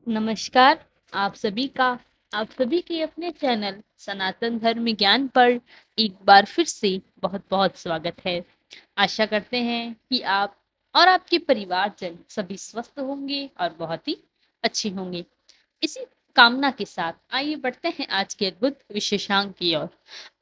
नमस्कार। आप सभी का आप सभी के अपने चैनल सनातन धर्म ज्ञान पर एक बार फिर से बहुत बहुत स्वागत है। आशा करते हैं कि आप और आपके परिवारजन सभी स्वस्थ होंगे और बहुत ही अच्छे होंगे। इसी कामना के साथ आइए बढ़ते हैं आज के अद्भुत विशेषांक की ओर।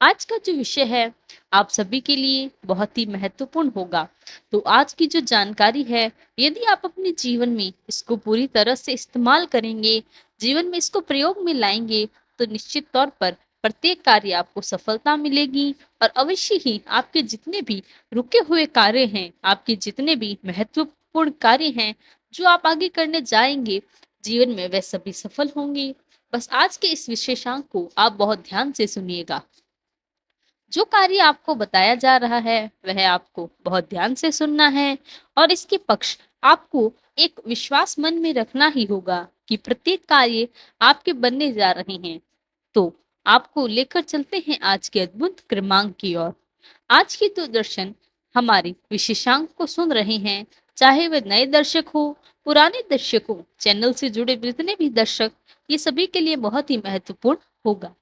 आज का जो विषय है आप सभी के लिए बहुत ही महत्वपूर्ण होगा। तो आज की जो जानकारी है, यदि आप अपने जीवन में इसको पूरी तरह से इस्तेमाल करेंगे, जीवन में इसको प्रयोग में लाएंगे, तो निश्चित तौर पर प्रत्येक कार्य आपको सफलता मिलेगी और अवश्य ही आपके जितने भी रुके हुए कार्य हैं, आपके जितने भी महत्वपूर्ण कार्य हैं, जो आप आगे करने जाएंगे जीवन में, वह सभी सफल होंगे। बस आज के इस विशेषांक को आप बहुत ध्यान से सुनिएगा। जो कार्य आपको बताया जा रहा है वह आपको बहुत ध्यान से सुनना है और इसके पक्ष आपको एक विश्वास मन में रखना ही होगा कि प्रत्येक कार्य आपके बनने जा रहे हैं। तो आपको लेकर चलते हैं आज के अद्भुत क्रमांक की ओर। आज की तो दर्शन हमारे विशेषांक को सुन रहे हैं, चाहे वे नए दर्शक हो, पुराने दर्शक हो, चैनल से जुड़े जितने भी दर्शक, ये सभी के लिए बहुत ही महत्वपूर्ण होगा।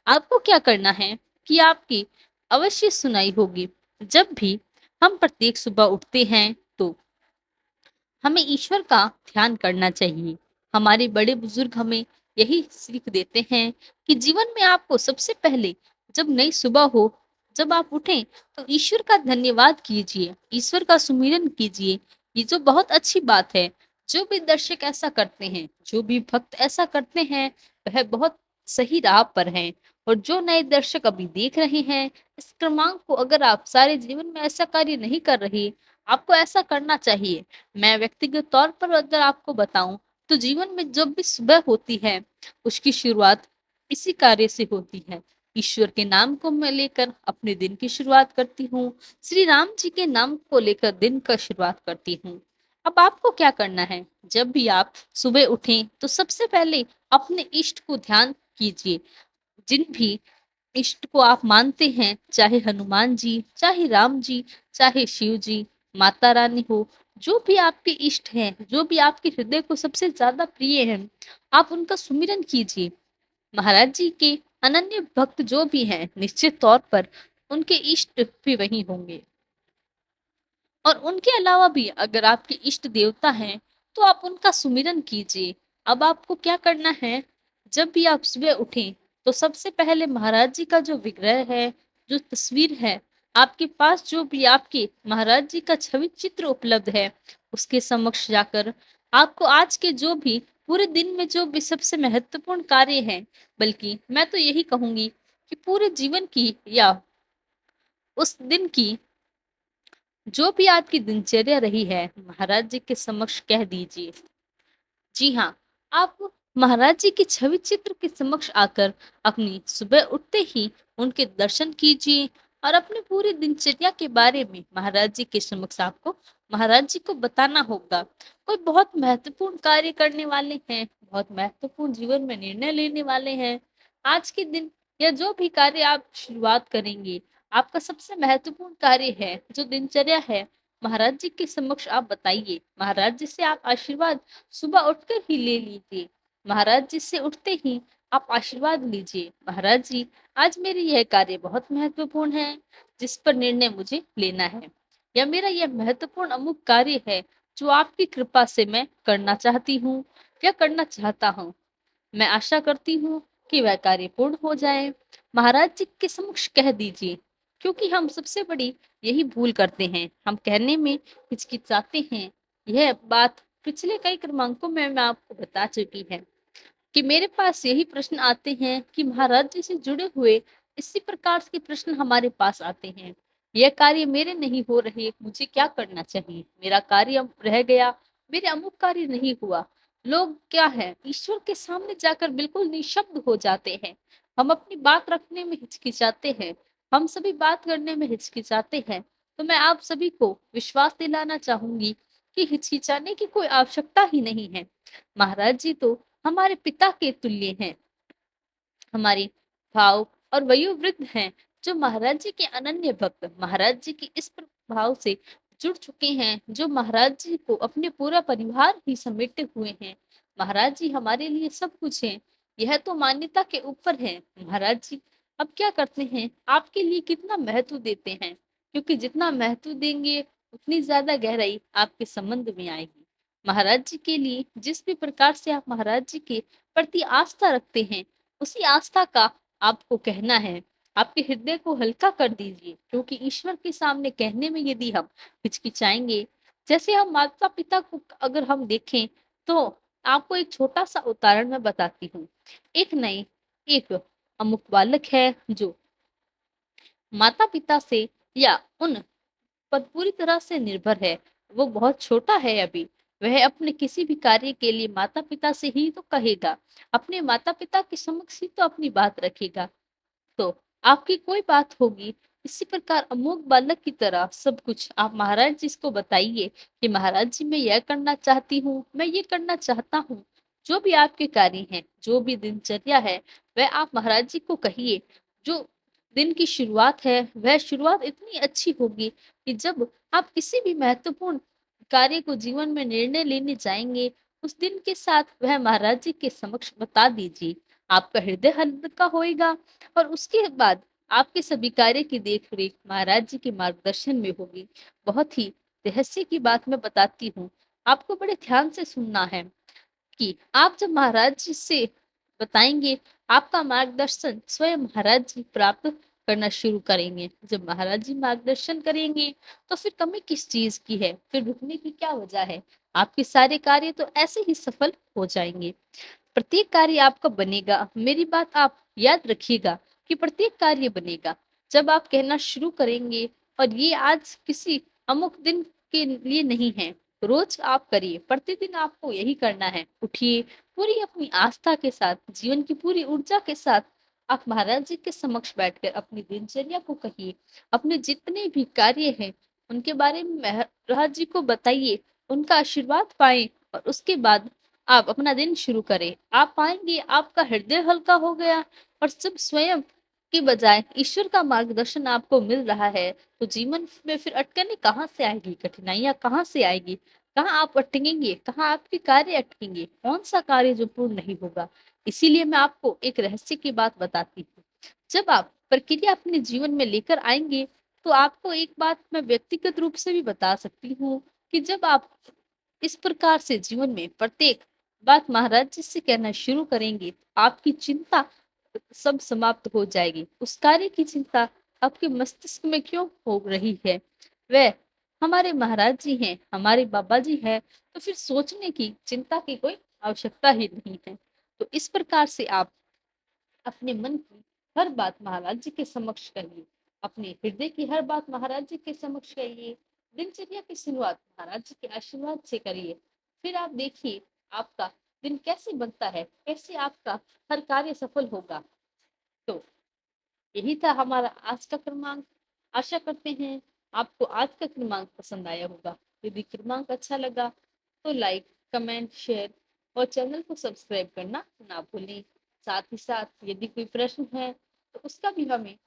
आपको क्या करना है कि आपकी अवश्य सुनाई होगी। जब भी हम प्रत्येक सुबह उठते हैं तो हमें ईश्वर का ध्यान करना चाहिए। हमारे बड़े बुजुर्ग हमें यही सीख देते हैं कि जीवन में आपको सबसे पहले जब नई सुबह हो, जब आप उठें तो ईश्वर का धन्यवाद कीजिए, ईश्वर का सुमिरन कीजिए। ये जो बहुत अच्छी बात है। जो भी दर्शक ऐसा करते हैं, जो भी भक्त ऐसा करते हैं, वह बहुत सही राह पर हैं। और जो नए दर्शक अभी देख रहे हैं इस क्रमांक को, अगर आप सारे जीवन में ऐसा कार्य नहीं कर रहे, आपको ऐसा करना चाहिए। मैं व्यक्तिगत तौर पर अगर आपको बताऊं तो जीवन में जब भी सुबह होती है उसकी शुरुआत इसी कार्य से होती है। ईश्वर के नाम को मैं लेकर अपने दिन की शुरुआत करती हूँ। श्री राम जी के नाम को लेकर दिन का शुरुआत करती हूँ। अब आपको क्या करना है, जब भी आप सुबह उठें तो सबसे पहले अपने इष्ट को ध्यान कीजिए। जिन भी इष्ट को आप मानते हैं, चाहे हनुमान जी, चाहे राम जी, चाहे शिव जी, माता रानी हो, जो भी आपके इष्ट हैं, जो भी आपके हृदय को सबसे ज्यादा प्रिय हैं, आप उनका सुमिरन कीजिए। महाराज जी के अनन्य भक्त जो भी हैं, निश्चित तौर पर उनके इष्ट भी वही होंगे। और उनके अलावा भी अगर आपके इष्ट देवता हैं तो आप उनका सुमिरन कीजिए। अब आपको क्या करना है, जब भी आप सुबह उठें तो सबसे पहले महाराज जी का जो विग्रह है, जो तस्वीर है, आपके पास जो भी आपके महाराज जी का छवि चित्र उपलब्ध है, उसके समक्ष जाकर आपको आज के जो भी पूरे दिन में जो भी सबसे महत्वपूर्ण कार्य है, बल्कि मैं तो यही कहूंगी कि पूरे जीवन की या उस दिन की जो भी आपकी दिनचर्या रही है, महाराज जी के समक्ष कह दीजिए। जी हाँ, आप महाराज जी की छवि चित्र के समक्ष आकर अपनी सुबह उठते ही उनके दर्शन कीजिए और अपनी पूरी दिनचर्या के बारे में महाराज जी के समक्ष आपको महाराज जी को बताना होगा। कोई बहुत महत्वपूर्ण कार्य करने वाले हैं, बहुत महत्वपूर्ण जीवन में निर्णय लेने वाले हैं, आज के दिन या जो भी कार्य आप शुरुआत करेंगे, आपका सबसे महत्वपूर्ण कार्य है, जो दिनचर्या है, महाराज जी के समक्ष आप बताइए। महाराज जी से आप आशीर्वाद सुबह उठकर ही ले लीजिए। महाराज जी से उठते ही आप आशीर्वाद लीजिए, महाराज जी आज मेरे यह कार्य बहुत महत्वपूर्ण है, जिस पर निर्णय मुझे लेना है, या मेरा यह महत्वपूर्ण अमुक कार्य है जो आपकी कृपा से मैं करना चाहती हूँ या करना चाहता हूँ। मैं आशा करती हूँ कि वह कार्य पूर्ण हो जाए। महाराज जी के समक्ष कह दीजिए, क्योंकि हम सबसे बड़ी यही भूल करते हैं, हम कहने में हिचकिचाते हैं। यह बात पिछले कई क्रमांकों में मैं आपको बता चुकी है कि मेरे पास यही प्रश्न आते हैं कि महाराज जी से जुड़े हुए इसी प्रकार के प्रश्न हमारे पास आते हैं। यह कार्य मेरे नहीं हो रहे, मुझे क्या करना चाहिए, मेरा कार्य अब रह गया, मेरे अमुक कार्य नहीं हुआ। लोग क्या है, ईश्वर के सामने जाकर बिल्कुल निशब्द हो जाते हैं। हम अपनी बात रखने में हिचकिचाते हैं, हम सभी बात करने में हिचकिचाते हैं। तो मैं आप सभी को विश्वास दिलाना चाहूंगी कि हिचकिचाने की कोई आवश्यकता ही नहीं है। महाराज जी तो हमारे पिता के तुल्य हैं, हमारे भाव और वयोवृद्ध हैं, जो महाराज जी के अनन्य भक्त, महाराज जी के इस प्रभाव से जुड़ चुके हैं, जो महाराज जी को अपने पूरा परिवार ही समेटे हुए हैं। महाराज जी हमारे लिए सब कुछ हैं। यह तो मान्यता के ऊपर है। महाराज जी अब क्या करते हैं, आपके लिए कितना महत्व देते हैं, क्योंकि जितना महत्व देंगे उतनी ज़्यादा गहराई आपके संबंध में आएगी। महाराज जी के लिए जिस भी प्रकार से आप महाराज जी के प्रति आस्था रखते हैं, उसी आस्था का आपको कहना है। आपके हृदय को हल्का कर दीजिए, क्योंकि ईश्वर के सामने कहने में यदि हम हिचकिचाएँगे, जैसे हम माता-पिता को अगर हम देखें, तो आपको एक छोटा-सा उदाहरण मैं बताती हूँ। एक अमुक बालक है जो माता-पिता से या उन पर पूरी तरह से निर्भर है। वो बहुत छोटा है अभी। वह अपने किसी भी कार्य के लिए माता-पिता से ही तो कहेगा। अपने माता-पिता के समक्ष ही तो अपनी बात रखेगा। तो आपकी कोई बात होगी, इसी प्रकार अमोघ बालक की तरह सब कुछ आप महाराज जी को बताइए कि महाराज जी मैं यह करना चाहती हूँ, मैं ये करना चाहता हूँ। जो भी आपके कार्य हैं, जो भी दिनचर्या है, वह आप महाराज जी को कहिए। जो दिन की शुरुआत है, वह शुरुआत इतनी अच्छी होगी कि जब आप किसी भी महत्वपूर्ण कार्य को जीवन में निर्णय लेने जाएँगे, उस दिन के साथ वह महाराज जी के समक्ष बता दीजिए। आपका हृदय हल्का होएगा और उसके बाद आपके सभी कार्य की देख-रेख महाराज जी के मार्गदर्शन में होगी। बहुत ही रहस्य की बात मैं बताती हूँ। आपको बड़े ध्यान से सुनना है कि आप जब महाराज जी से बताएँगे, आपका मार्गदर्शन स्वयं महाराज जी प्राप्त करना शुरू करेंगे। जब महाराज जी मार्गदर्शन करेंगे, तो फिर कमी किस चीज़ की है? फिर रुकने की क्या वजह है? आपके सारे कार्य तो ऐसे ही सफल हो जाएँगे। प्रत्येक कार्य आपका बनेगा। मेरी बात आप याद रखिएगा कि प्रत्येक कार्य बनेगा। जब आप कहना शुरू करेंगे और ये आज किसी अमुक दिन के लिए नहीं है, रोज़ आप करिए, प्रतिदिन आपको यही करना है। उठिए, पूरी अपनी आस्था के साथ, जीवन की पूरी ऊर्जा के साथ आप महाराज जी के समक्ष बैठकर अपनी दिनचर्या को कहिए। अपने जितने भी कार्य हैं, उनके बारे में महाराज जी को बताइए, उनका आशीर्वाद पाएँ और उसके बाद आप अपना दिन शुरू करें। आप पाएँगे आपका हृदय हल्का हो गया और सब स्वयं की बजाय ईश्वर का मार्गदर्शन आपको मिल रहा है, तो जीवन में फिर अटकनें कहाँ से आएगी? कठिनाइयाँ कहाँ से आएगी? कहाँ आप अटकेंगे? कहाँ आपके कार्य अटकेंगे? कौन-सा कार्य जो पूर्ण नहीं होगा? इसीलिए मैं आपको एक रहस्य की बात बताती हूँ। जब आप प्रक्रिया अपने जीवन में लेकर आएँगे, तो आपको एक बात मैं व्यक्तिगत रूप से भी बता सकती हूँ कि जब आप इस प्रकार से जीवन में प्रत्येक बात महाराज जी से कहना शुरू करेंगे, आपकी चिंता सब समाप्त हो जाएगी। उस कार्य की चिंता आपके मस्तिष्क में क्यों हो रही है? वह हमारे महाराज जी हैं, हमारे बाबा जी हैं, तो फिर सोचने की, चिंता की कोई आवश्यकता ही नहीं है। तो इस प्रकार से आप अपने मन की हर बात महाराज जी के समक्ष कहिए। अपने हृदय की हर बात महाराज जी के समक्ष कहिए। दिनचर्या की शुरुआत महाराज जी के आशीर्वाद से करिए। फिर आप देखिए आपका दिन कैसे बनता है, कैसे आपका हर कार्य सफल होगा। तो यही था हमारा आज का क्रमांक। आशा करते हैं आपको आज का क्रमांक पसंद आया होगा। यदि क्रमांक अच्छा लगा तो लाइक, कमेंट, शेयर और चैनल को सब्सक्राइब करना ना भूलें। साथ ही साथ यदि कोई प्रश्न है तो उसका भी हमें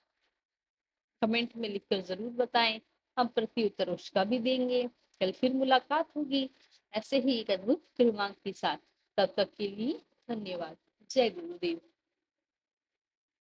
कमेंट में लिखकर ज़रूर बताएं। हम प्रत्युत्तर उसका भी देंगे। कल फिर मुलाकात होगी ऐसे ही एक अद्भुत क्रमांक के साथ। तब तक के लिए धन्यवाद। जय गुरुदेव।